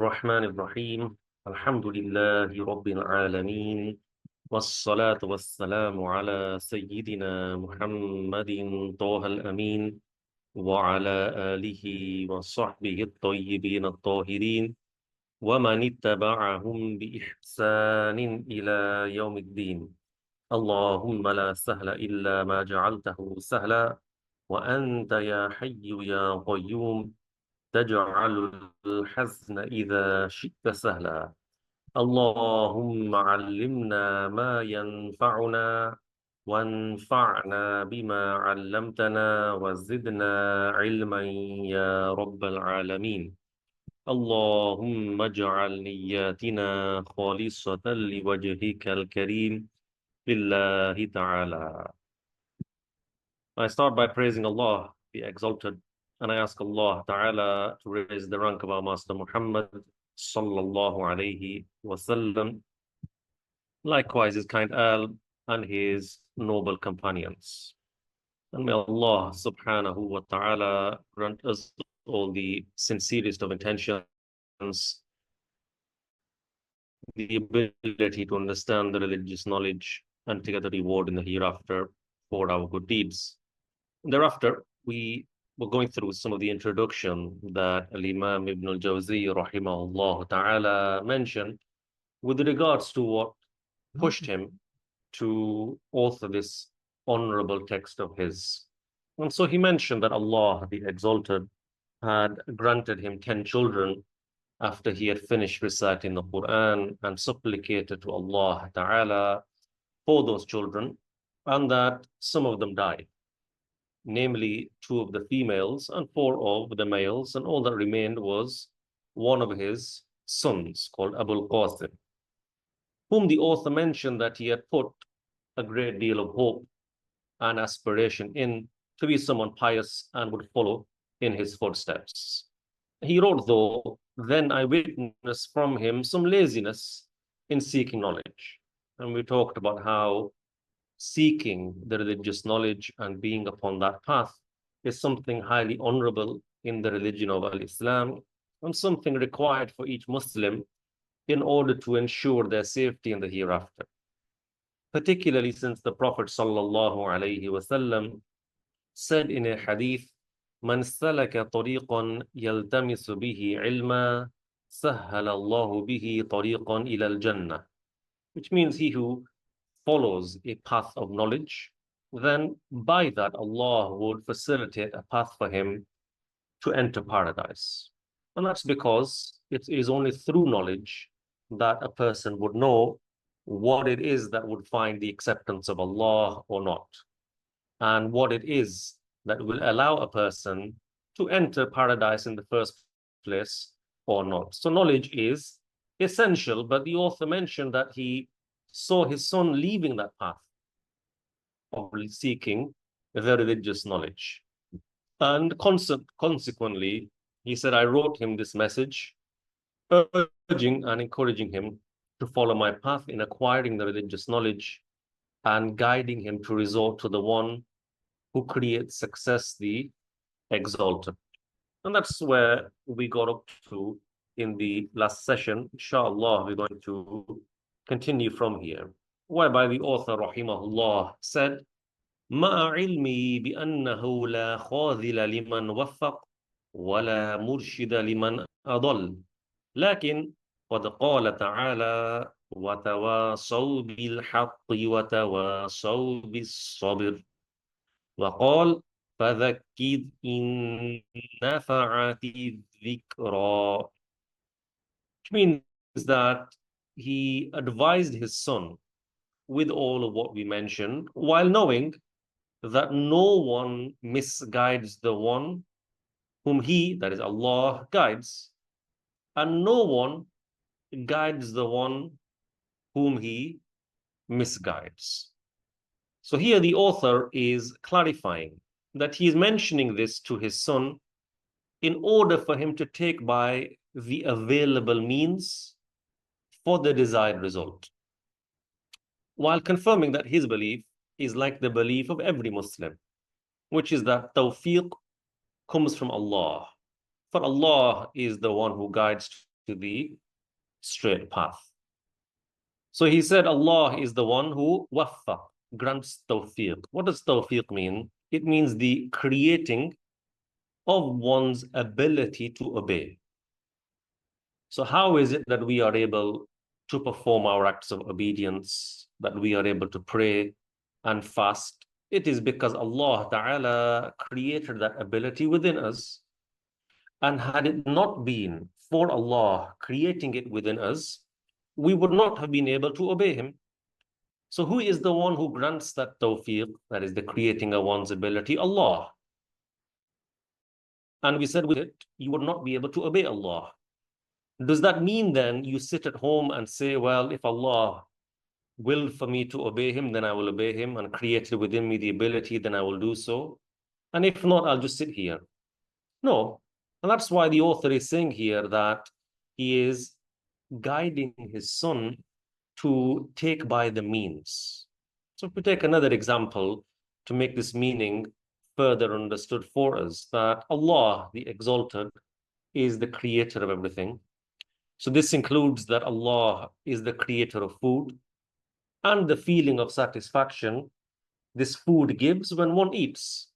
الرحمن الرحيم الحمد لله رب العالمين والصلاة والسلام على سيدنا محمد طه الأمين وعلى آله وصحبه الطيبين الطاهرين ومن اتبعهم بإحسان إلى يوم الدين. اللهم لا سهل إلا ما جعلته سهلا وأنت يا حي يا قيوم تجعل الحزن إذا شئت سهلا. اللهم علمنا ما ينفعنا وانفعنا بما علمتنا وزدنا علما يا رب العالمين. اللهم اجعل نياتنا خالصة لوجهك الكريم لله تعالى. I start by praising Allah, be exalted, and I ask Allah Ta'ala to raise the rank of our Master Muhammad sallallahu alayhi wasallam, likewise his kind al and his noble companions. And may Allah Subhanahu wa Ta'ala grant us all the sincerest of intentions, the ability to understand the religious knowledge, and to get the reward in the hereafter for our good deeds. Thereafter, we were going through some of the introduction that Al-Imam Ibnul Jawziyy rahimahullah ta'ala mentioned with regards to what pushed him to author this honorable text of his. And so he mentioned that Allah, the Exalted, had granted him 10 children after he had finished reciting the Quran and supplicated to Allah ta'ala for those children, and that some of them died, namely 2 of the females and 4 of the males, and all that remained was one of his sons called Abul Qasim, whom the author mentioned that he had put a great deal of hope and aspiration in to be someone pious and would follow in his footsteps. He wrote, though, then I witnessed from him some laziness in seeking knowledge. And we talked about how seeking the religious knowledge and being upon that path is something highly honorable in the religion of Al-Islam and something required for each Muslim in order to ensure their safety in the hereafter. Particularly since the Prophet sallallahu alaihi wasallam said in a hadith, "Man salaka tariqan yaltamisu bihi ilma, sahhala Allahu bihi tariqan ila al-jannah," which means he who follows a path of knowledge, then by that Allah would facilitate a path for him to enter paradise. And that's because it is only through knowledge that a person would know what it is that would find the acceptance of Allah or not, and what it is that will allow a person to enter paradise in the first place or not. So knowledge is essential, but the author mentioned that he saw his son leaving that path of seeking the religious knowledge. And consequently, he said, I wrote him this message, urging and encouraging him to follow my path in acquiring the religious knowledge and guiding him to resort to the one who creates success, the Exalted. And that's where we got up to in the last session. Inshallah, we're going to continue from here, whereby the author rahimahullah said, مع علمي بأنه لا خاذل لمن وفق ولا مرشد لمن أضل لكن قد قال تعالى وتواصوا بالحق وتواصوا بالصبر وقال فذكر إن نفعت الذكرى, which means that he advised his son with all of what we mentioned, while knowing that no one misguides the one whom he, that is Allah, guides, and no one guides the one whom he misguides. So here the author is clarifying that he is mentioning this to his son in order for him to take by the available means for the desired result, while confirming that his belief is like the belief of every Muslim, which is that tawfiq comes from Allah. For Allah is the one who guides to the straight path. So he said Allah is the one who waffaq, grants tawfiq. What does tawfiq mean? It means the creating of one's ability to obey. So how is it that we are able to perform our acts of obedience, that we are able to pray and fast? It is because Allah Ta'ala created that ability within us. And had it not been for Allah creating it within us, we would not have been able to obey Him. So who is the one who grants that tawfiq, that is the creating of one's ability? Allah. And we said with it, you would not be able to obey Allah. Does that mean then you sit at home and say, well, if Allah willed for me to obey Him, then I will obey Him, and created within me the ability, then I will do so. And if not, I'll just sit here. No. And that's why the author is saying here that he is guiding his son to take by the means. So if we take another example to make this meaning further understood for us, that Allah, the Exalted, is the creator of everything. So this includes that Allah is the creator of food and the feeling of satisfaction this food gives when one eats.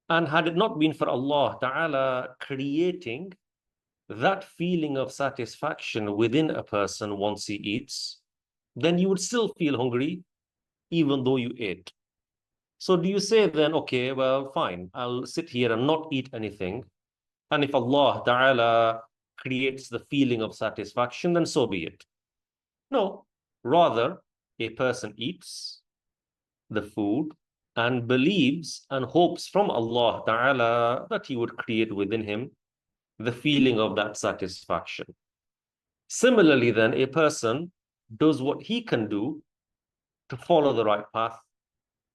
And had it not been for Allah Ta'ala creating that feeling of satisfaction within a person once he eats, then you would still feel hungry even though you ate. So do you say then, okay, well, fine, I'll sit here and not eat anything. And if Allah Ta'ala creates the feeling of satisfaction, then so be it. No, rather, a person eats the food and believes and hopes from Allah Ta'ala that He would create within him the feeling of that satisfaction. Similarly, then, a person does what he can do to follow the right path,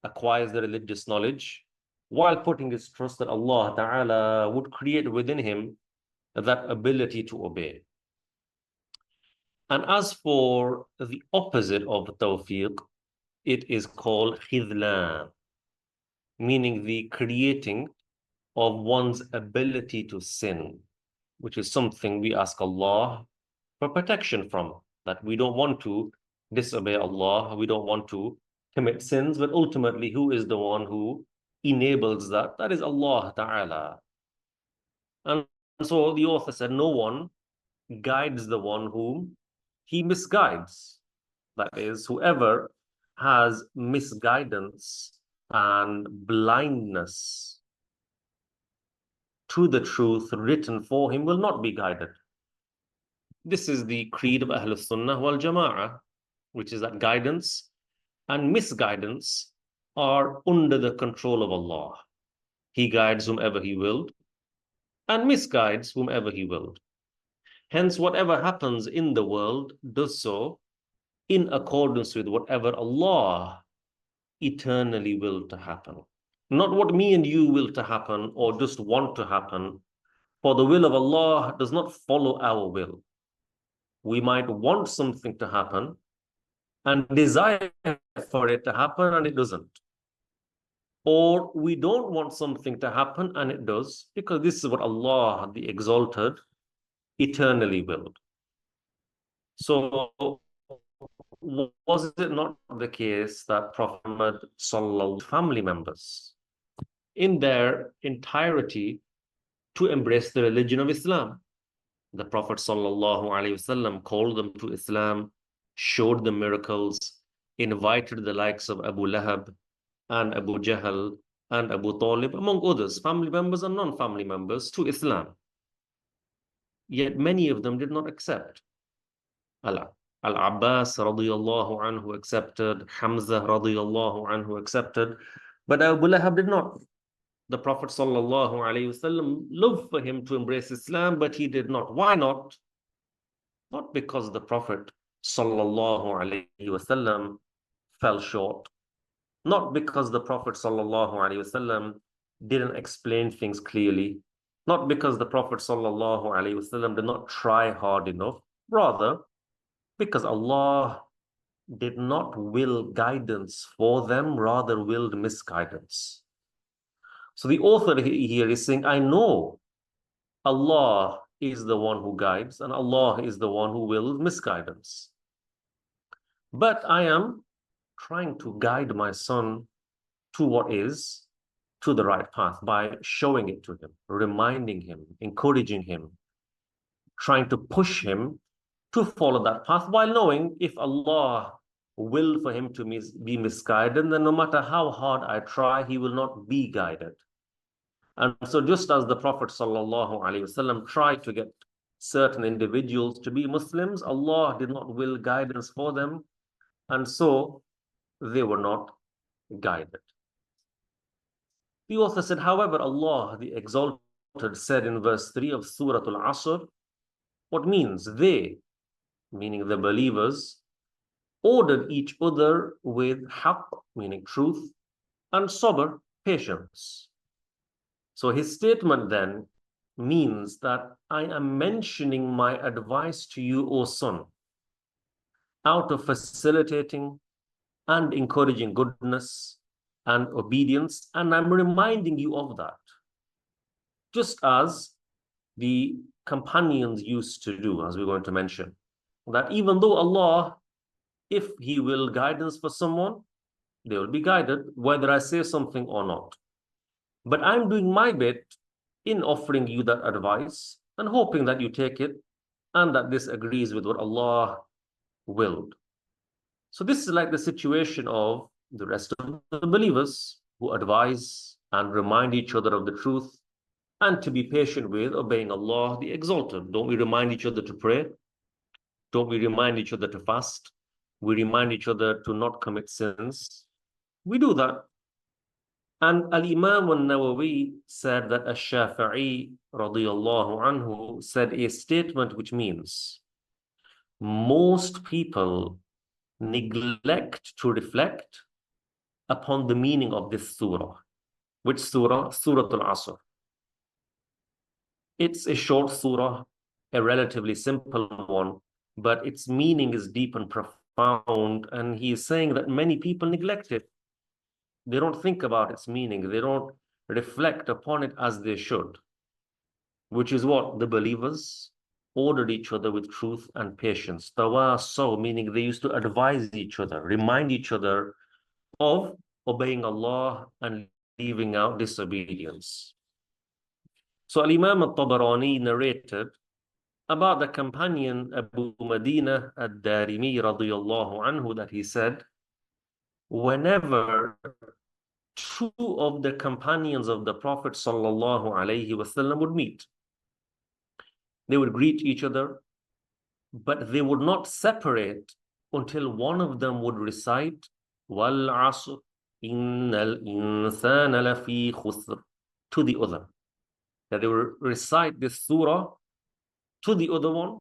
acquires the religious knowledge, while putting his trust that Allah Ta'ala would create within him that ability to obey. And as for the opposite of tawfiq, it is called khidlan, meaning the creating of one's ability to sin, which is something we ask Allah for protection from, that we don't want to disobey Allah, we don't want to commit sins, but ultimately who is the one who enables that? That is Allah Ta'ala. And so the author said, no one guides the one whom he misguides. That is, whoever has misguidance and blindness to the truth written for him will not be guided. This is the creed of Ahlul Sunnah wal Jama'ah, which is that guidance and misguidance are under the control of Allah. He guides whomever He willed and misguides whomever He willed. Hence, whatever happens in the world does so in accordance with whatever Allah eternally willed to happen. Not what me and you will to happen or just want to happen. For the will of Allah does not follow our will. We might want something to happen and desire for it to happen and it doesn't. Or we don't want something to happen and it does, because this is what Allah, the Exalted, eternally willed. So was it not the case that Prophet Muhammad Sallallahu family members in their entirety to embrace the religion of Islam? The Prophet Sallallahu Alaihi Wasallam called them to Islam, showed them miracles, invited the likes of Abu Lahab and Abu Jahl and Abu Talib, among others, family members and non-family members, to Islam. Yet many of them did not accept. Al-Abbas radiyallahu anhu accepted, Hamza radiyallahu anhu accepted, but Abu Lahab did not. The Prophet sallallahu alaihi wasallam loved for him to embrace Islam, but he did not. Why not? Not because the Prophet sallallahu alaihi wasallam fell short. Not because the Prophet sallallahu alaihi wasallam didn't explain things clearly. Not because the Prophet sallallahu alaihi wasallam did not try hard enough. Rather, because Allah did not will guidance for them, rather willed misguidance. So the author here is saying, I know Allah is the one who guides and Allah is the one who wills misguidance. But I am trying to guide my son to what is to the right path by showing it to him, reminding him, encouraging him, trying to push him to follow that path while knowing if Allah will for him to be misguided, then no matter how hard I try, he will not be guided. And so just as the Prophet ﷺ tried to get certain individuals to be Muslims, Allah did not will guidance for them, and so they were not guided. The author said, however, Allah, the Exalted, said in verse 3 of Surah Al-Asr, what means they, meaning the believers, ordered each other with haqq, meaning truth, and sabr, patience. So his statement then means that I am mentioning my advice to you, O son, out of facilitating and encouraging goodness and obedience, and I'm reminding you of that. Just as the companions used to do, as we're going to mention, that even though Allah, if He will guidance for someone, they will be guided, whether I say something or not. But I'm doing my bit in offering you that advice and hoping that you take it and that this agrees with what Allah willed. So this is like the situation of the rest of the believers who advise and remind each other of the truth and to be patient with obeying Allah the Exalted. Don't we remind each other to pray? Don't we remind each other to fast? We remind each other to not commit sins. We do that. And Al-Imam al-Nawawi said that Ash-Shafi'i radiyallahu anhu said a statement which means most people neglect to reflect upon the meaning of this surah. Which surah? Surah Al-Asr. It's a short surah, a relatively simple one, but its meaning is deep and profound, and he is saying that many people neglect it. They don't think about its meaning. They don't reflect upon it as they should, which is what the believers ordered each other with truth and patience. Tawasaw, meaning they used to advise each other, remind each other of obeying Allah and leaving out disobedience. So Al-Imam al-Tabarani narrated about the companion Abu Madinah al-Darimi radiyallahu anhu that he said, whenever two of the companions of the Prophet sallallahu alaihi wasallam would meet, they would greet each other, but they would not separate until one of them would recite wal asr innal insana lafi khusr to the other. That they would recite this surah to the other one,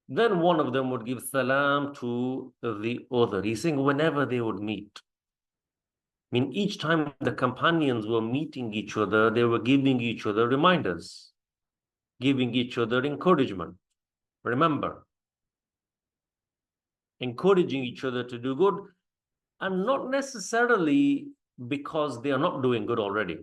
then one of them would give salam to the other. He's saying whenever they would meet. I mean, each time the companions were meeting each other, they were giving each other reminders, giving each other encouragement. Remember, encouraging each other to do good, and not necessarily because they are not doing good already.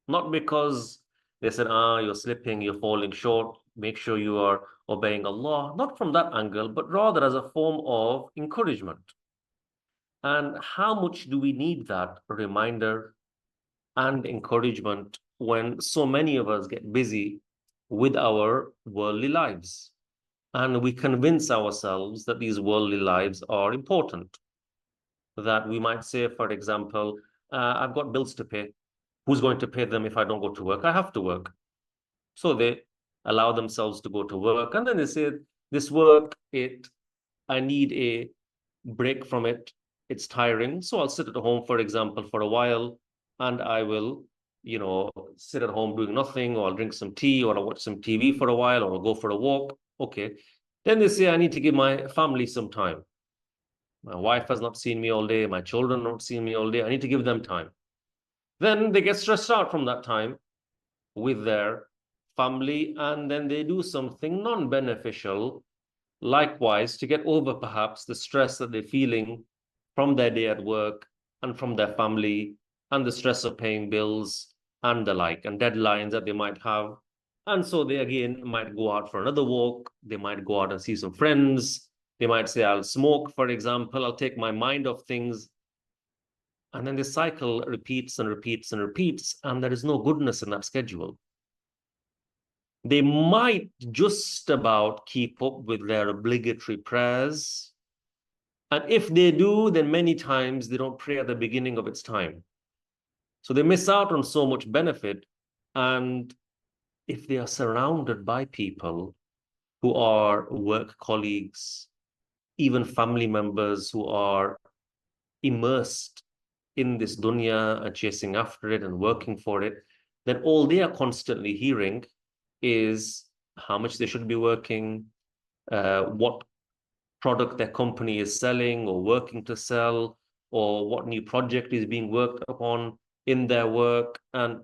Not because they said, you're slipping, you're falling short, make sure you are obeying Allah. Not from that angle, but rather as a form of encouragement. And how much do we need that reminder and encouragement when so many of us get busy with our worldly lives? And we convince ourselves that these worldly lives are important. That we might say, for example, I've got bills to pay. Who's going to pay them if I don't go to work? I have to work. So they allow themselves to go to work. And then they say, this work, I need a break from it. It's tiring. So I'll sit at home, for example, for a while, and I will, sit at home doing nothing, or I'll drink some tea, or I'll watch some TV for a while, or I'll go for a walk. Okay. Then they say, I need to give my family some time. My wife has not seen me all day. My children have not seen me all day. I need to give them time. Then they get stressed out from that time with their family, and then they do something non-beneficial, likewise, to get over perhaps the stress that they're feeling from their day at work and from their family and the stress of paying bills and the like, and deadlines that they might have. And so they again might go out for another walk. They might go out and see some friends. They might say, I'll smoke, for example. I'll take my mind off things. And then the cycle repeats and repeats and repeats. And there is no goodness in that schedule. They might just about keep up with their obligatory prayers. And if they do, then many times they don't pray at the beginning of its time. So they miss out on so much benefit. And if they are surrounded by people who are work colleagues, even family members who are immersed in this dunya and chasing after it and working for it, then all they are constantly hearing is how much they should be working, what product their company is selling or working to sell, or what new project is being worked upon in their work, and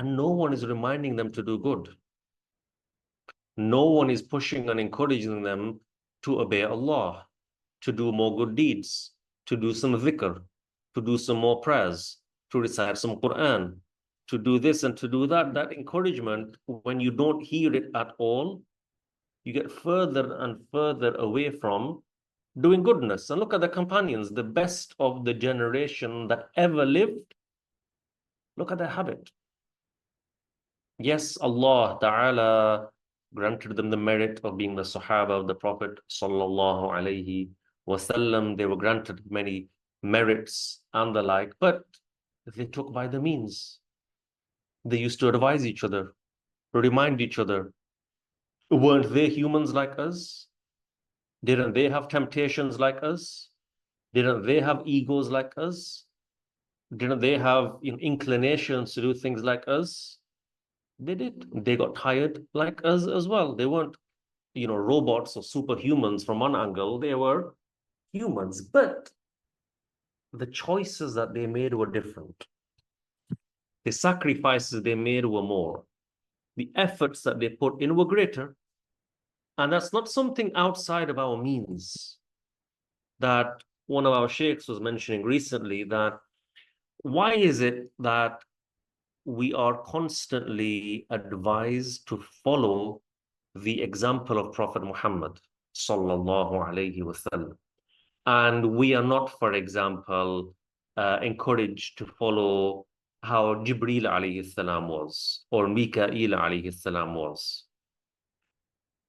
no one is reminding them to do good. No one is pushing and encouraging them to obey Allah, to do more good deeds, to do some dhikr, to do some more prayers, to recite some Quran, to do this and to do that. That encouragement, when you don't hear it at all, you get further and further away from doing goodness. And look at the companions, the best of the generation that ever lived. Look at their habit. Yes, Allah Ta'ala granted them the merit of being the Sahaba of the Prophet Sallallahu Alaihi Wasallam. They were granted many merits and the like, but they took by the means. They used to advise each other, remind each other. Weren't they humans like us? Didn't they have temptations like us? Didn't they have egos like us? Didn't they have inclinations to do things like us? They did. They got tired like us as well. They weren't, robots or superhumans from one angle. They were humans, but the choices that they made were different. The sacrifices they made were more. The efforts that they put in were greater. And that's not something outside of our means. That one of our sheikhs was mentioning recently, that why is it that we are constantly advised to follow the example of Prophet Muhammad sallallahu alaihi wasallam, and we are not, for example, encouraged to follow how Jibreel alayhi salam was or Mikael alayhi salam was,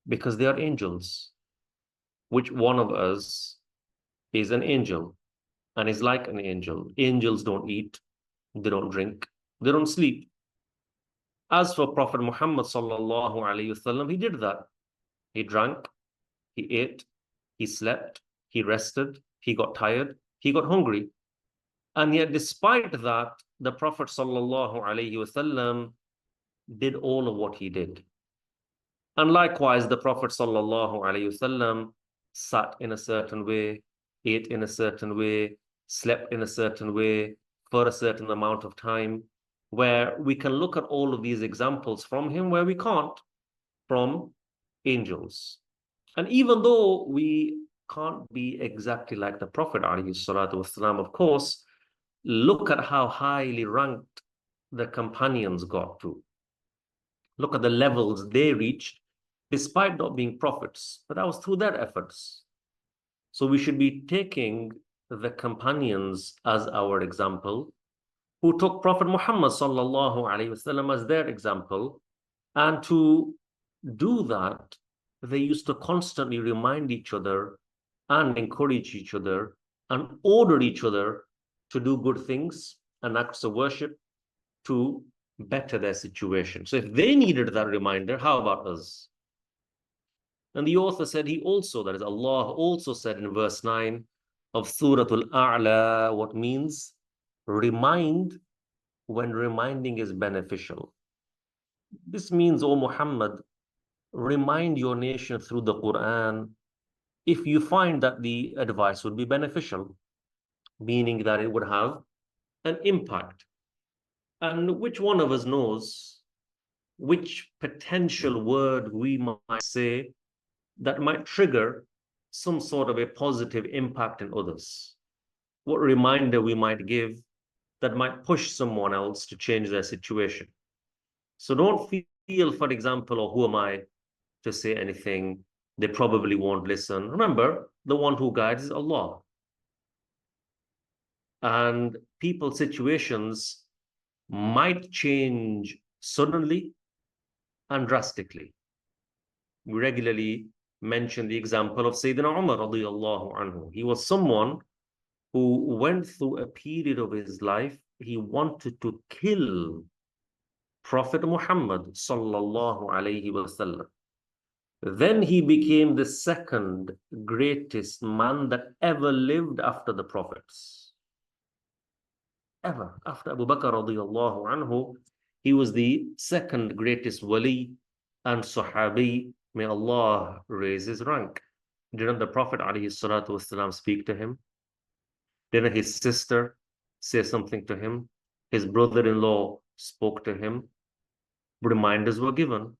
because they are angels. Which one of us is an angel and is like an angel? Angels don't eat, they don't drink, they don't sleep. As for Prophet Muhammad sallallahu alaihi wasallam, he did that. He drank, he ate, he slept, he rested, he got tired, he got hungry. And yet, despite that, the Prophet sallallahu alaihi wasallam did all of what he did. And likewise, the Prophet sallallahu alaihi wasallam sat in a certain way, ate in a certain way, slept in a certain way for a certain amount of time, where we can look at all of these examples from him, where we can't from angels. And even though we can't be exactly like the Prophet alayhi salatu wasalam, of course, look at how highly ranked the companions got to. Look at the levels they reached despite not being prophets, but that was through their efforts. So we should be taking the companions as our example, who took Prophet Muhammad sallallahu alaihi wasallam as their example, and to do that, they used to constantly remind each other and encourage each other and order each other to do good things and acts of worship to better their situation. So if they needed that reminder, how about us? And the author said that is, Allah also said in verse 9 of Surah Al-A'la, what means remind when reminding is beneficial. This means, O Muhammad, remind your nation through the Quran if you find that the advice would be beneficial, meaning that it would have an impact. And which one of us knows which potential word we might say that might trigger some sort of a positive impact in others? What reminder we might give that might push someone else to change their situation? So don't feel, for example, or who am I to say anything? They probably won't listen. Remember, the one who guides is Allah. And people's situations might change suddenly and drastically. We regularly mention the example of Sayyidina Umar radiallahu anhu. He was someone who went through a period of his life, he wanted to kill Prophet Muhammad sallallahu alayhi wasallam. Then he became the second greatest man that ever lived after the prophets. Ever. After Abu Bakr radiallahu anhu, he was the second greatest wali and sahabi. May Allah raise his rank. Didn't the Prophet alayhi salatu wasalam speak to him? Didn't his sister say something to him? His brother-in-law spoke to him. Reminders were given.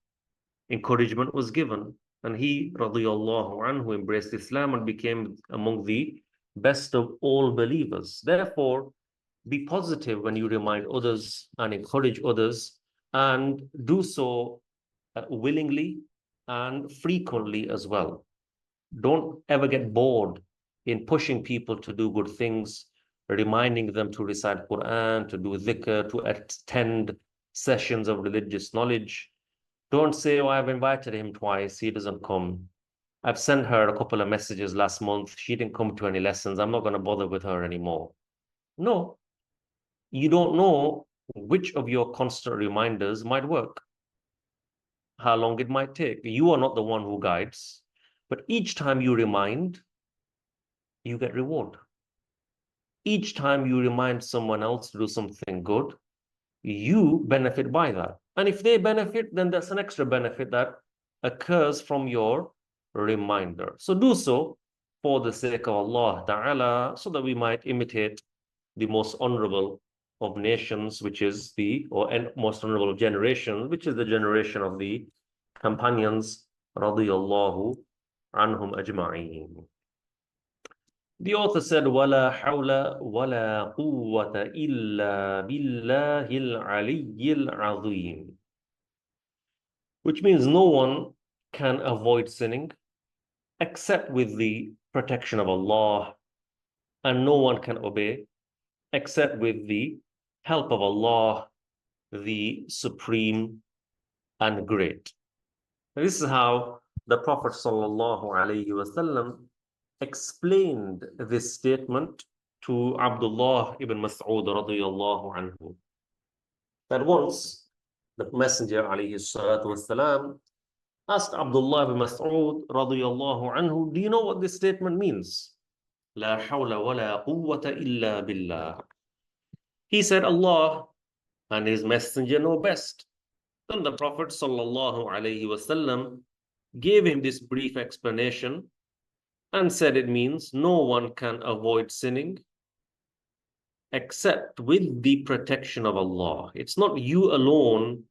Encouragement was given. And he, radiallahu anhu, embraced Islam and became among the best of all believers. Therefore, be positive when you remind others and encourage others, and do so willingly and frequently as well. Don't ever get bored in pushing people to do good things, reminding them to recite Quran, to do dhikr, to attend sessions of religious knowledge. Don't say, oh, I've invited him twice, he doesn't come. I've sent her a couple of messages last month, she didn't come to any lessons, I'm not going to bother with her anymore. No, you don't know which of your constant reminders might work, how long it might take. You are not the one who guides, but each time you remind, you get reward. Each time you remind someone else to do something good, you benefit by that. And if they benefit, then that's an extra benefit that occurs from your reminder. So do so for the sake of Allah Ta'ala, so that we might imitate the most honorable of nations, which is or most honorable of generations, which is the generation of the companions, radiyallahu anhum ajma'een. The author said, وَلَا حَوْلَ وَلَا قُوَّةَ إِلَّا بِاللَّهِ الْعَلِيِّ الْعَظِيمِ. Which means no one can avoid sinning except with the protection of Allah, and no one can obey except with the help of Allah, the Supreme and Great. And this is how the Prophet sallallahu alaihi wasallam explained this statement to Abdullah ibn Mas'ud radiyallahu anhu. That once the Messenger alayhi salatu wasalam asked Abdullah ibn Mas'ud radiyallahu anhu, do you know what this statement means? La hawla wa la quwwata illa billah. He said, Allah and his messenger know best. Then the Prophet sallallahu alayhi wasallam gave him this brief explanation and said it means no one can avoid sinning except with the protection of Allah. It's not you alone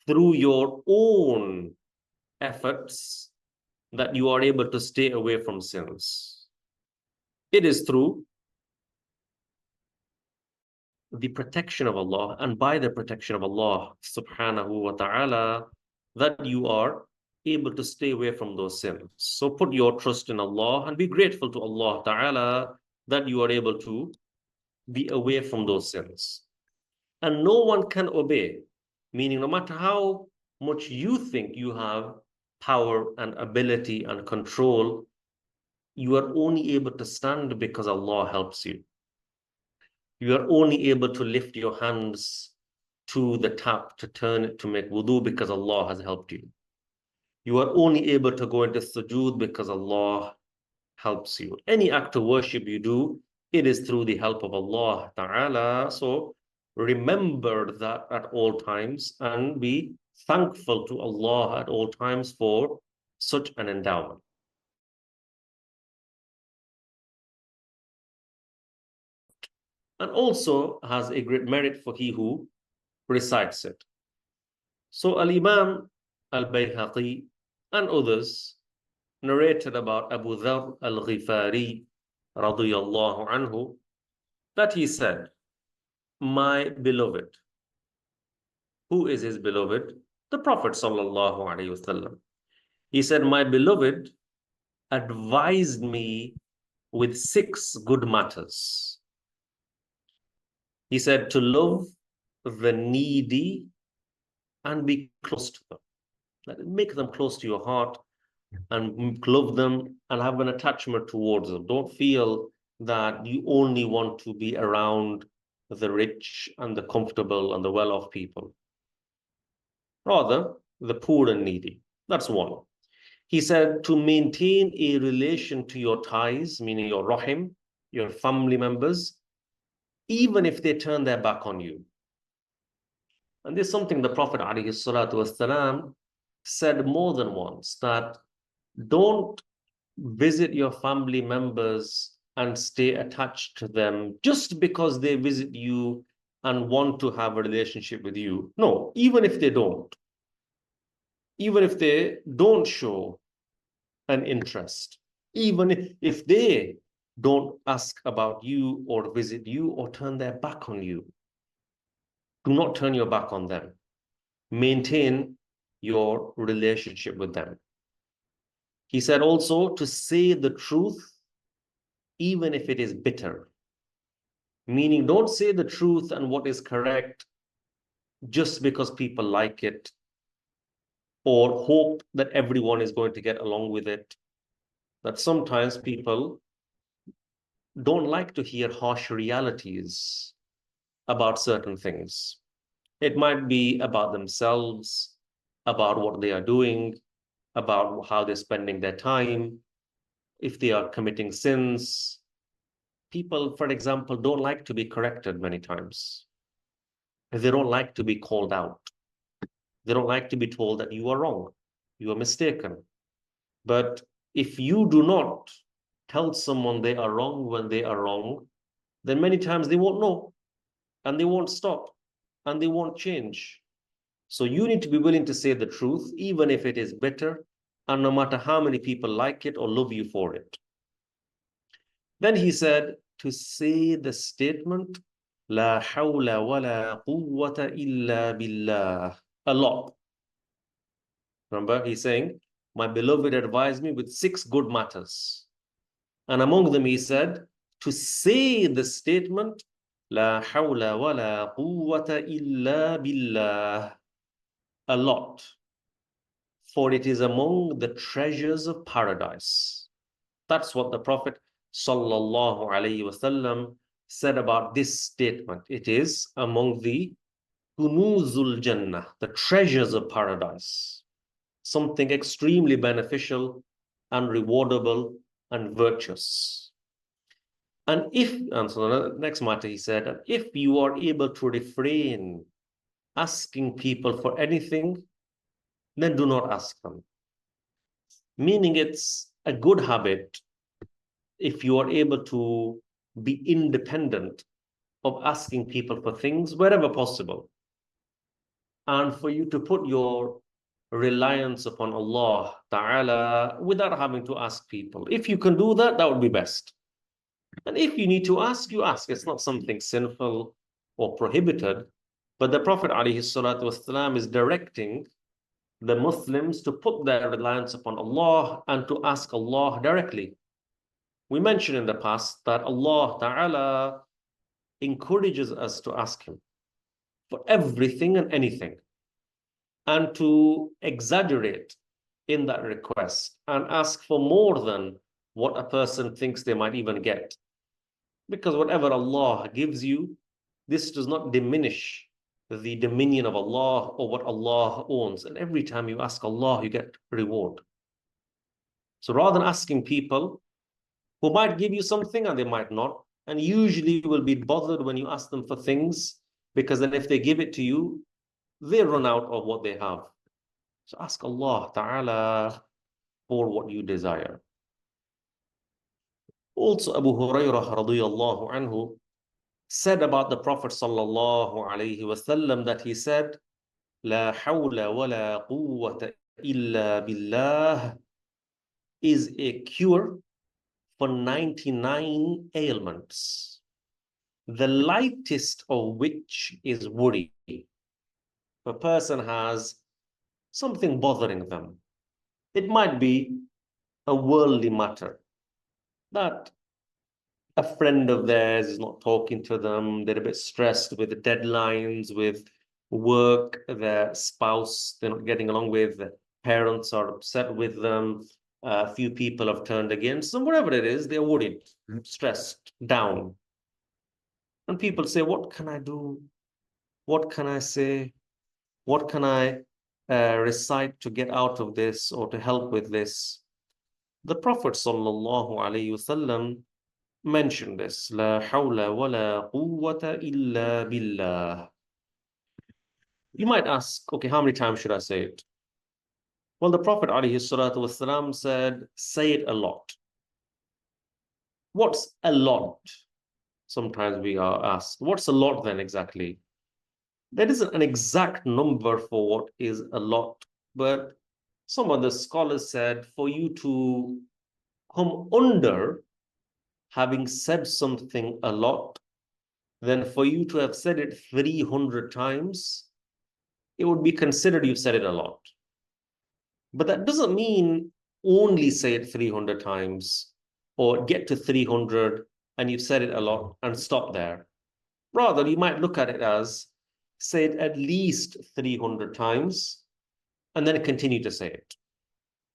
through your own efforts that you are able to stay away from sins. It is through the protection of Allah, and by the protection of Allah subhanahu wa ta'ala, that you are able to stay away from those sins. So put your trust in Allah and be grateful to Allah ta'ala that you are able to be away from those sins. And no one can obey, meaning no matter how much you think you have power and ability and control, you are only able to stand because Allah helps you. You are only able to lift your hands to the tap to turn it to make wudu because Allah has helped you. You are only able to go into sujood because Allah helps you. Any act of worship you do, it is through the help of Allah Ta'ala. So remember that at all times and be thankful to Allah at all times for such an endowment. And also has a great merit for he who recites it. So Al-Imam Al-Bayhaqi and others narrated about Abu Dharr Al-Ghifari radiyallahu anhu that he said, my beloved, Who is his beloved? The Prophet sallallahu alaihi wasallam. He said, my beloved advised me with 6 good matters. He said to love the needy and be close to them. Make them close to your heart and love them and have an attachment towards them. Don't feel that you only want to be around the rich and the comfortable and the well-off people. Rather, the poor and needy. That's one. He said to maintain a relation to your ties, meaning your rahim, your family members, even if they turn their back on you. And this is something the Prophet ﷺ said more than once, that don't visit your family members and stay attached to them just because they visit you and want to have a relationship with you. No, even if they don't show an interest, even if they don't ask about you or visit you or turn their back on you, do not turn your back on them. Maintain your relationship with them. He said also to say the truth, even if it is bitter. Meaning, don't say the truth and what is correct just because people like it or hope that everyone is going to get along with it. That sometimes people don't like to hear harsh realities about certain things. It might be about themselves, about what they are doing, about how they're spending their time, if they are committing sins. People, for example, don't like to be corrected many times. They don't like to be called out. They don't like to be told that you are wrong, you are mistaken. But if you do not tell someone they are wrong when they are wrong, then many times they won't know, and they won't stop, and they won't change. So you need to be willing to say the truth, even if it is bitter, and no matter how many people like it or love you for it. Then he said to say the statement, La hawla wa la quwwata illa billah, a lot. Remember, he's saying, my beloved advised me with 6 good matters. And among them, he said, to say the statement, La hawla wa la quwwata illa billah, a lot. For it is among the treasures of paradise. That's what the Prophet sallallahu alaihi wasallam said about this statement. It is among the kunuzul jannah, the treasures of paradise. Something extremely beneficial and rewardable and virtuous. And so the next matter he said, and if you are able to refrain asking people for anything, then do not ask them. Meaning it's a good habit if you are able to be independent of asking people for things wherever possible. And for you to put your reliance upon Allah Ta'ala without having to ask people. If you can do that, that would be best. And if you need to ask, you ask. It's not something sinful or prohibited. But the Prophet ﷺ is directing the Muslims to put their reliance upon Allah and to ask Allah directly. We mentioned in the past that Allah Ta'ala encourages us to ask Him for everything and anything, and to exaggerate in that request and ask for more than what a person thinks they might even get. Because whatever Allah gives you, this does not diminish the dominion of Allah or what Allah owns. And every time you ask Allah, you get reward. So rather than asking people who might give you something and they might not, and usually you will be bothered when you ask them for things, because then if they give it to you, they run out of what they have. So ask Allah Ta'ala for what you desire. Also, Abu Hurairah radiyallahu anhu said about the Prophet sallallahu alayhi wasallam that he said, La hawla wa la quwwata illa billah is a cure for 99 ailments, the lightest of which is worry. a person has something bothering them. It might be a worldly matter that a friend of theirs is not talking to them, they're a bit stressed with the deadlines, with work, their spouse, they're not getting along with, their parents are upset with them, a few people have turned against them, whatever it is, they're worried, stressed, down. And people say, what can I do? What can I say? What can I recite to get out of this or to help with this? The Prophet sallallahu alaihi wasallam mentioned this. La hawla wa la quwwata illa billah. You might ask, okay, how many times should I say it? Well, the Prophet alayhi salatu wasalam said, say it a lot. What's a lot? Sometimes we are asked, what's a lot then exactly? There isn't an exact number for what is a lot, but some of the scholars said for you to come under having said something a lot, then for you to have said it 300 times, it would be considered you've said it a lot. But that doesn't mean only say it 300 times or get to 300 and you've said it a lot and stop there. Rather, you might look at it as say it at least 300 times and then continue to say it.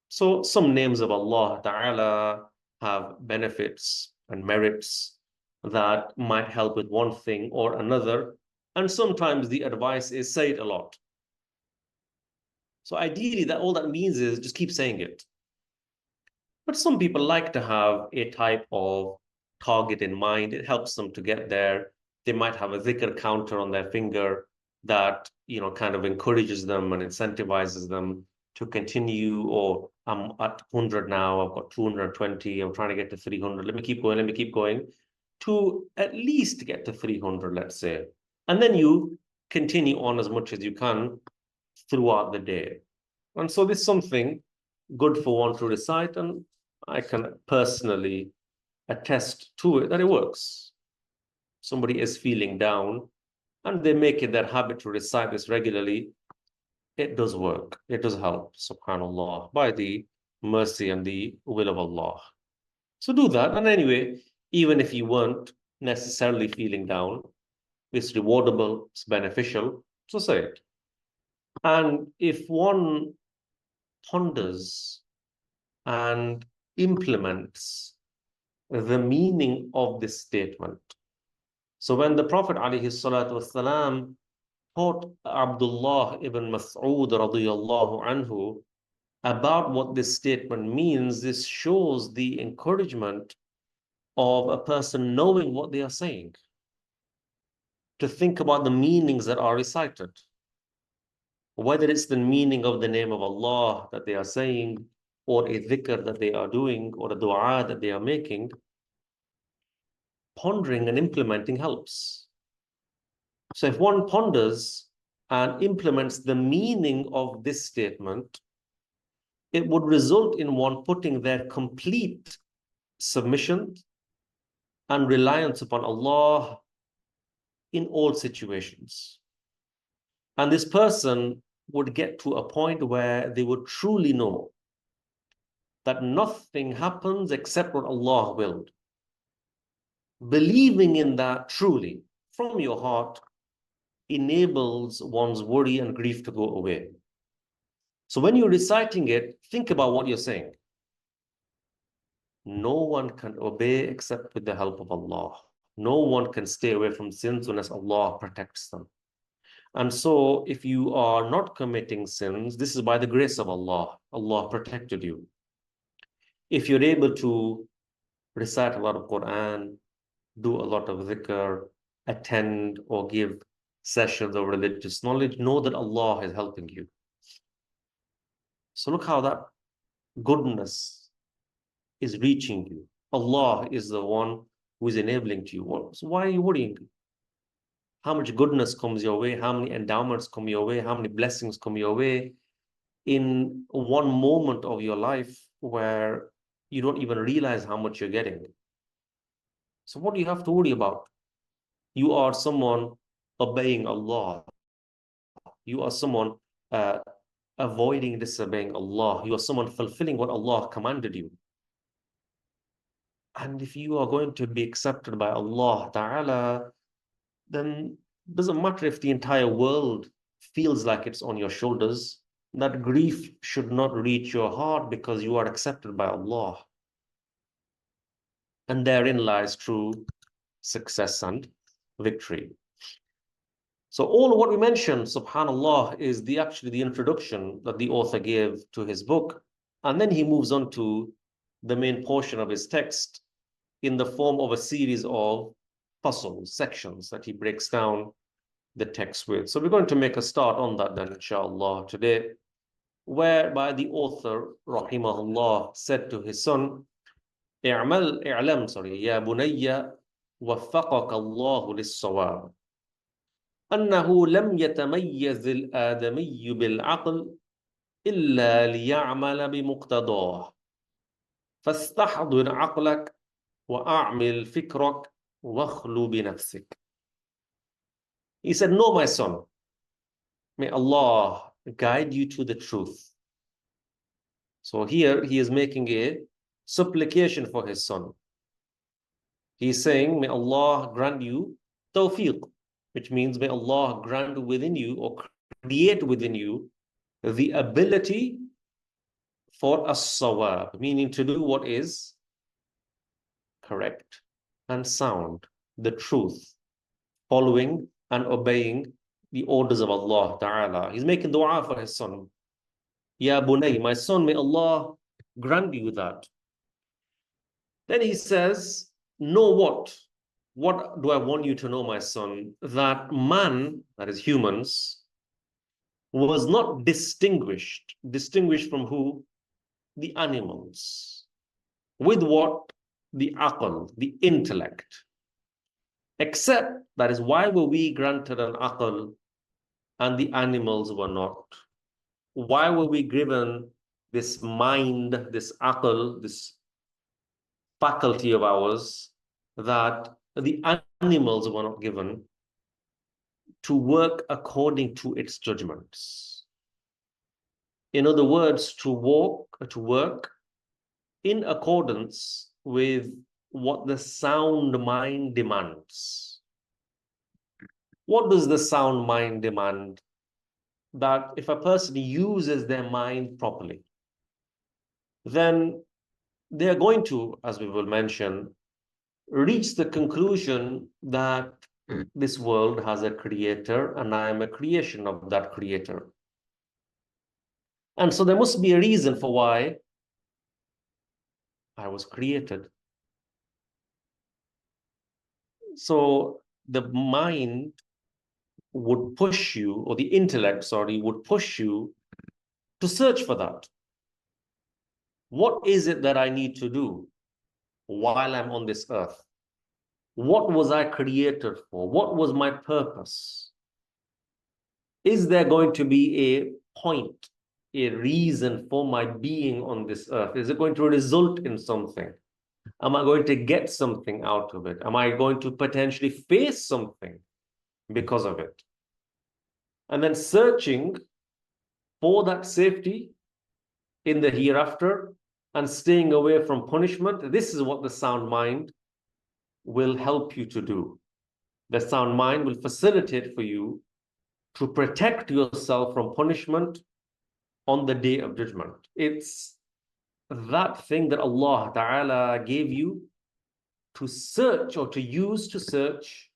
So some names of Allah Ta'ala have benefits and merits that might help with one thing or another. And sometimes the advice is say it a lot. So ideally, that all that means is just keep saying it. But some people like to have a type of target in mind. It helps them to get there. They might have a dhikr counter on their finger that, kind of encourages them and incentivizes them to continue, or I'm at 100 now, I've got 220, I'm trying to get to 300. Let me keep going, to at least get to 300, let's say. And then you continue on as much as you can throughout the day. And so this is something good for one to recite, and I can personally attest to it that it works. Somebody is feeling down and they make it their habit to recite this regularly. It does work. It does help, subhanAllah, by the mercy and the will of Allah. So do that. And anyway, even if you weren't necessarily feeling down, it's rewardable, it's beneficial, so say it. And if one ponders and implements the meaning of this statement. So when the Prophet ﷺ taught Abdullah ibn Mas'ud radiyallahu anhu about what this statement means, this shows the encouragement of a person knowing what they are saying, to think about the meanings that are recited, whether it's the meaning of the name of Allah that they are saying, or a dhikr that they are doing, or a dua that they are making. Pondering and implementing helps. So if one ponders and implements the meaning of this statement, it would result in one putting their complete submission and reliance upon Allah in all situations. And this person would get to a point where they would truly know that nothing happens except what Allah willed. Believing in that truly from your heart enables one's worry and grief to go away. So when you're reciting it, think about what you're saying. No one can obey except with the help of Allah. No one can stay away from sins unless Allah protects them. And so if you are not committing sins, this is by the grace of Allah. Allah protected you. If you're able to recite a lot of Quran, do a lot of dhikr, attend or give sessions of religious knowledge, know that Allah is helping you. So look how that goodness is reaching you. Allah is the one who is enabling to you. So why are you worrying? How much goodness comes your way? How many endowments come your way? How many blessings come your way in one moment of your life where you don't even realize how much you're getting? So what do you have to worry about? You are someone obeying Allah. You are someone avoiding disobeying Allah. You are someone fulfilling what Allah commanded you. And if you are going to be accepted by Allah Ta'ala, then it doesn't matter if the entire world feels like it's on your shoulders. That grief should not reach your heart because you are accepted by Allah. And therein lies true success and victory. So all of what we mentioned, subhanallah, is actually the introduction that the author gave to his book. And then he moves on to the main portion of his text in the form of a series of fasls, sections that he breaks down the text with. So we're going to make a start on that then, inshallah, today, whereby the author, rahimahullah, said to his son, اعمل اعلم يا بني وفقك الله للصواب أنه لم يتميز الآدمي بالعقل إلا ليعمل بمقتضاه فاستحضر عقلك وأعمل فكرك واخلو بنفسك. He said, no, my son, may Allah guide you to the truth. So here he is making a supplication for his son. He's saying, may Allah grant you tawfiq, which means may Allah grant within you or create within you the ability for as-sawab, meaning to do what is correct and sound, the truth, following and obeying the orders of Allah Ta'ala. He's making dua for his son. Ya bunay, my son, may Allah grant you that. Then he says, know what? What do I want you to know, my son? That man, that is humans, was not distinguished. Distinguished from who? The animals. With what? The aql, the intellect. Except, that is why were we granted an aql and the animals were not? Why were we given this mind, this aql, this faculty of ours that the animals were not given to work according to its judgments? In other words, to work in accordance with what the sound mind demands. What does the sound mind demand? That if a person uses their mind properly, then they are going to, as we will mention, reach the conclusion that this world has a creator and I am a creation of that creator. And so there must be a reason for why I was created. So the mind would push you, or the intellect, sorry, would push you to search for that. What is it that I need to do while I'm on this earth? What was I created for? What was my purpose? Is there going to be a point, a reason for my being on this earth? Is it going to result in something? Am I going to get something out of it? Am I going to potentially face something because of it? And then searching for that safety in the hereafter and staying away from punishment. This is what the sound mind will help you to do. The sound mind will facilitate for you to protect yourself from punishment on the day of judgment. It's that thing that Allah Ta'ala gave you to search or to use to search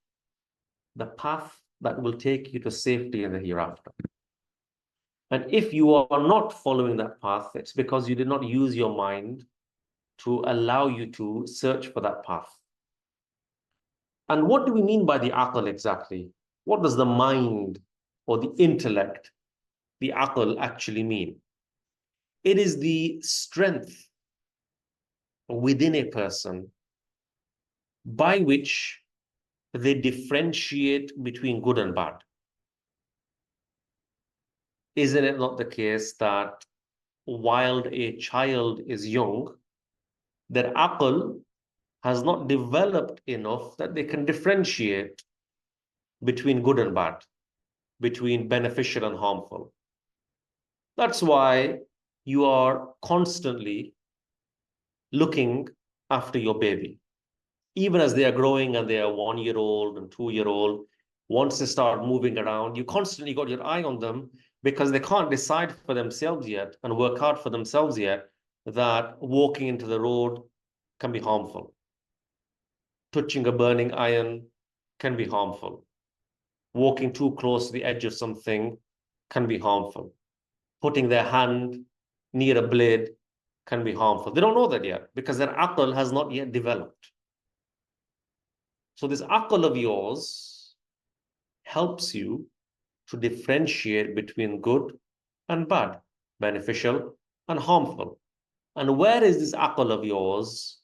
the path that will take you to safety in the hereafter. And if you are not following that path, it's because you did not use your mind to allow you to search for that path. And what do we mean by the aql exactly? What does the mind or the intellect, the aql, actually mean? It is the strength within a person by which they differentiate between good and bad. Isn't it not the case that while a child is young, their aql has not developed enough that they can differentiate between good and bad? between beneficial and harmful. That's why you are constantly looking after your baby. Even as they are growing and they are 1 year old and 2 year old, once they start moving around, you constantly got your eye on them because they can't decide for themselves yet and work out for themselves yet that walking into the road can be harmful. Touching a burning iron can be harmful. Walking too close to the edge of something can be harmful. Putting their hand near a blade can be harmful. They don't know that yet because their aql has not yet developed. So this aql of yours helps you to differentiate between good and bad, beneficial and harmful. And where is this aql of yours?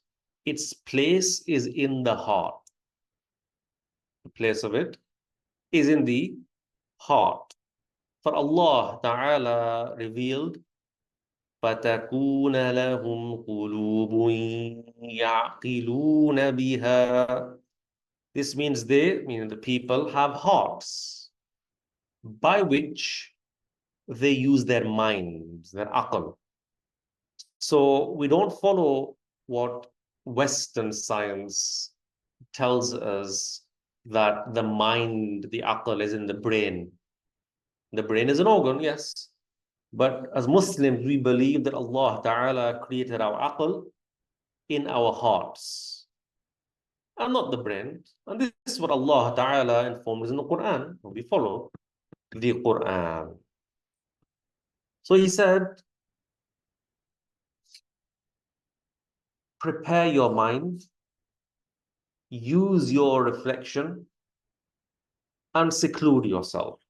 Its place is in the heart. The place of it is in the heart. For Allah Ta'ala revealed, فَتَكُونَ لَهُمْ قُلُوبٌ يَعْقِلُونَ بِهَا. This means they, meaning the people, have hearts by which they use their minds, their aql. So we don't follow what Western science tells us that the mind, the aql is in the brain. The brain is an organ, yes. But as Muslims, we believe that Allah Ta'ala created our aql in our hearts and not the brain. And this is what Allah Ta'ala informs in the Quran. We follow the Quran. So he said, prepare your mind, use your reflection, and seclude yourself.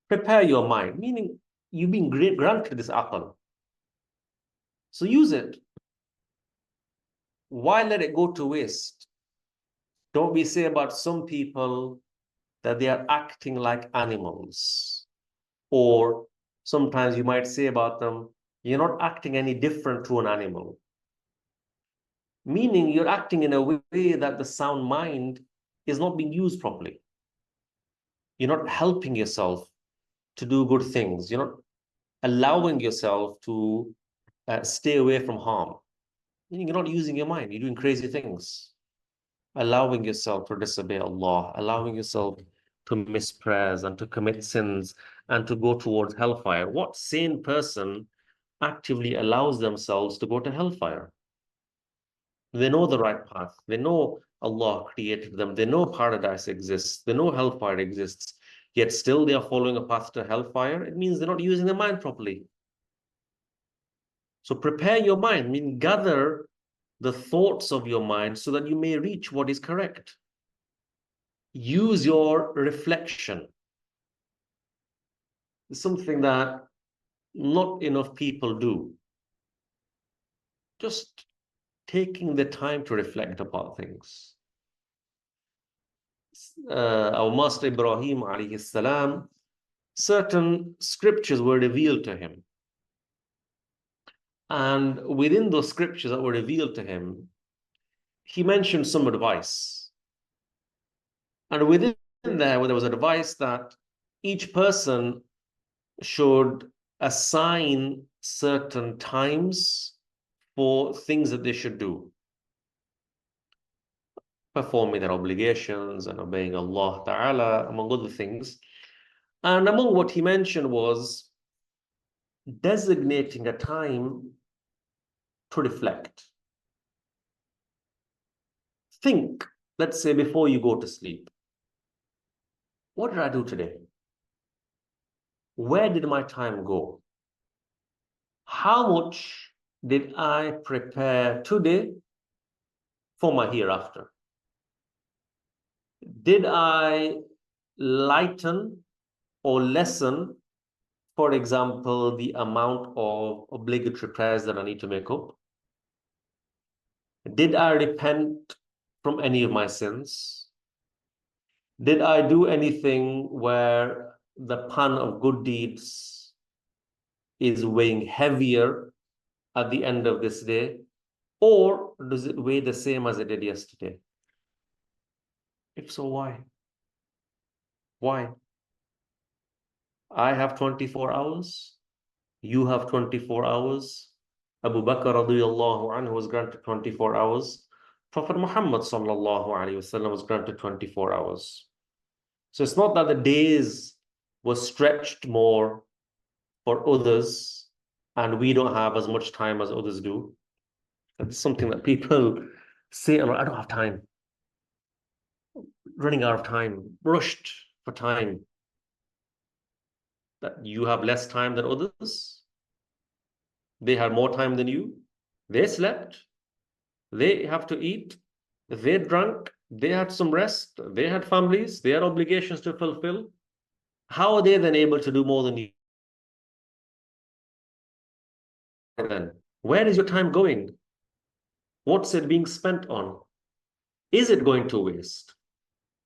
Prepare your mind, meaning you've been granted this aql. So use it. Why let it go to waste? Don't we say about some people that they are acting like animals? Or sometimes you might say about them, you're not acting any different to an animal. Meaning you're acting in a way that the sound mind is not being used properly. You're not helping yourself to do good things. You're not allowing yourself to stay away from harm. Meaning you're not using your mind. You're doing crazy things. Allowing yourself to disobey Allah, allowing yourself to miss prayers and to commit sins and to go towards hellfire. What sane person actively allows themselves to go to hellfire? They know the right path. They know Allah created them. They know paradise exists. They know hellfire exists. Yet still they are following a path to hellfire. It means they're not using their mind properly. So prepare your mind, mean gather the thoughts of your mind so that you may reach what is correct. Use your reflection. It's something that not enough people do. Just taking the time to reflect about things. Our Master Ibrahim alayhi salam, certain scriptures were revealed to him. And within those scriptures that were revealed to him, he mentioned some advice. And within there was advice that each person should assign certain times for things that they should do. Performing their obligations and obeying Allah Ta'ala, among other things. And among what he mentioned was designating a time to reflect. Think, let's say, before you go to sleep. What did I do today? Where did my time go? How much did I prepare today for my hereafter? Did I lighten or lessen, for example, the amount of obligatory prayers that I need to make up? Did I repent from any of my sins? Did I do anything where the pan of good deeds is weighing heavier at the end of this day? Or does it weigh the same as it did yesterday? If so, why? Why? I have 24 hours. You have 24 hours. Abu Bakr radiyallahu anhu was granted 24 hours. Prophet Muhammad sallallahu alaihi wasallam was granted 24 hours. So it's not that the days were stretched more for others and we don't have as much time as others do. That's something that people say, I don't have time. Running out of time, rushed for time. That you have less time than others. They had more time than you. They slept. They have to eat. They drank. They had some rest. They had families. They had obligations to fulfill. How are they then able to do more than you? Then where is your time going? What's it being spent on? Is it going to waste?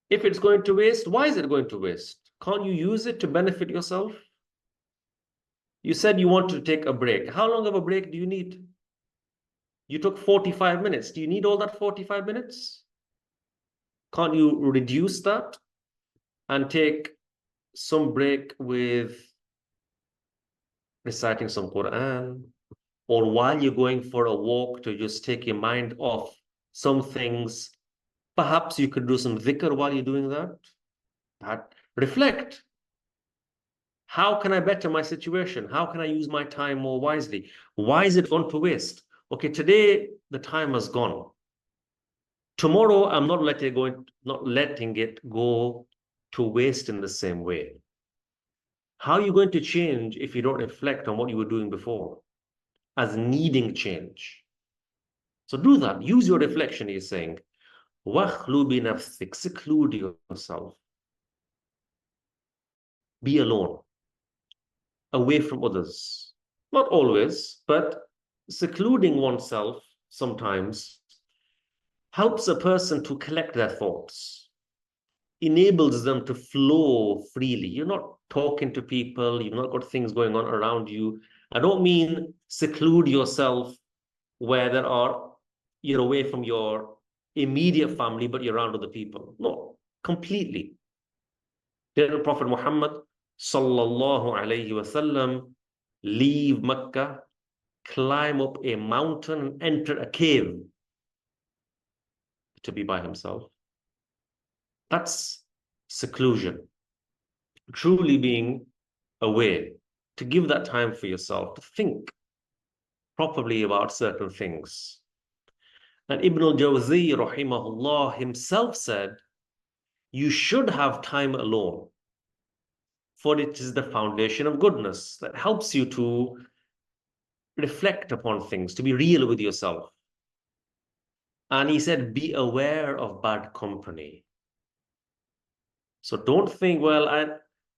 If it's going to waste, why is it going to waste? Can't you use it to benefit yourself? You said you want to take a break. How long of a break do you need? You took 45 minutes. Do you need all that 45 minutes? Can't you reduce that and take some break with reciting some Quran, or while you're going for a walk to just take your mind off some things? Perhaps you could do some dhikr while you're doing that. Reflect. How can I better my situation? How can I use my time more wisely? Why is it gone to waste? Okay, today the time has gone. Tomorrow I'm not letting it go to waste in the same way. How are you going to change if you don't reflect on what you were doing before as needing change? So do that. Use your reflection, he's saying. وَخْلُو بِنَفْسِكَ. Seclude yourself. Be alone, away from others. Not always, but secluding oneself sometimes helps a person to collect their thoughts, enables them to flow freely. You're not talking to people, you've not got things going on around you. I don't mean seclude yourself where you're away from your immediate family, but you're around other people. No, completely. Didn't Prophet Muhammad sallallahu alayhi wasallam leave Mecca, climb up a mountain, enter a cave to be by himself? That's seclusion, truly being away, to give that time for yourself, to think properly about certain things. And Ibnul Jawziyy, rahimahullah, himself said, you should have time alone, for it is the foundation of goodness that helps you to reflect upon things, to be real with yourself. And he said, be aware of bad company. So don't think, well,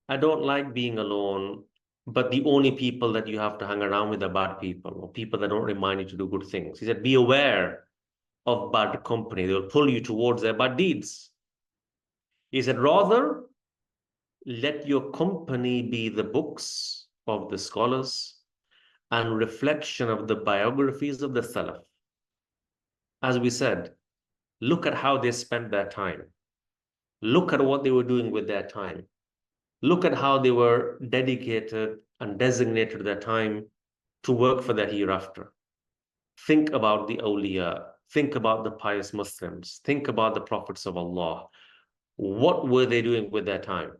I don't like being alone, but the only people that you have to hang around with are bad people, or people that don't remind you to do good things. He said, be aware of bad company. They'll pull you towards their bad deeds. He said, rather, let your company be the books of the scholars and reflection of the biographies of the Salaf. As we said, look at how they spent their time. Look at what they were doing with their time. Look at how they were dedicated and designated their time to work for the hereafter. Think about the awliya. Think about the pious Muslims. Think about the prophets of Allah. What were they doing with their time?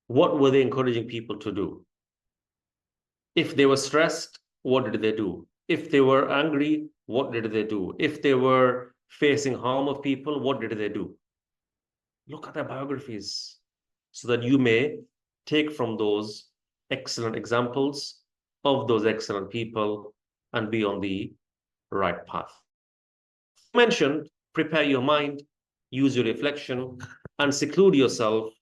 What were they encouraging people to do? If they were stressed, what did they do? If they were angry, what did they do? If they were facing harm of people, what did they do? Look at their biographies so that you may take from those excellent examples of those excellent people and be on the right path. Mentioned, prepare your mind, use your reflection, and seclude yourself.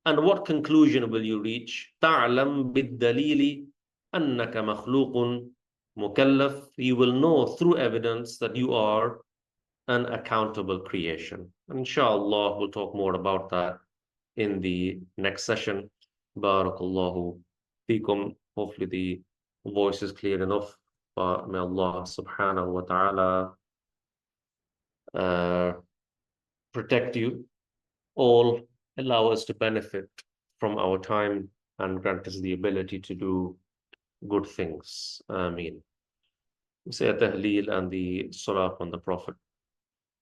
And what conclusion will you reach? تعلم بالدليل أنك مخلوق مكلف. You will know through evidence that you are an accountable creation. And inshallah, we'll talk more about that in the next session. Barakallahu fikum. Hopefully the voice is clear enough. But may Allah subhanahu wa ta'ala protect you all, allow us to benefit from our time and grant us the ability to do good things. Ameen. Say a tahleel and the salah on the Prophet.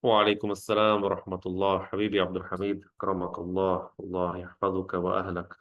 وعليكم السلام ورحمة الله حبيبي عبد الحميد كرمك الله الله يحفظك وأهلك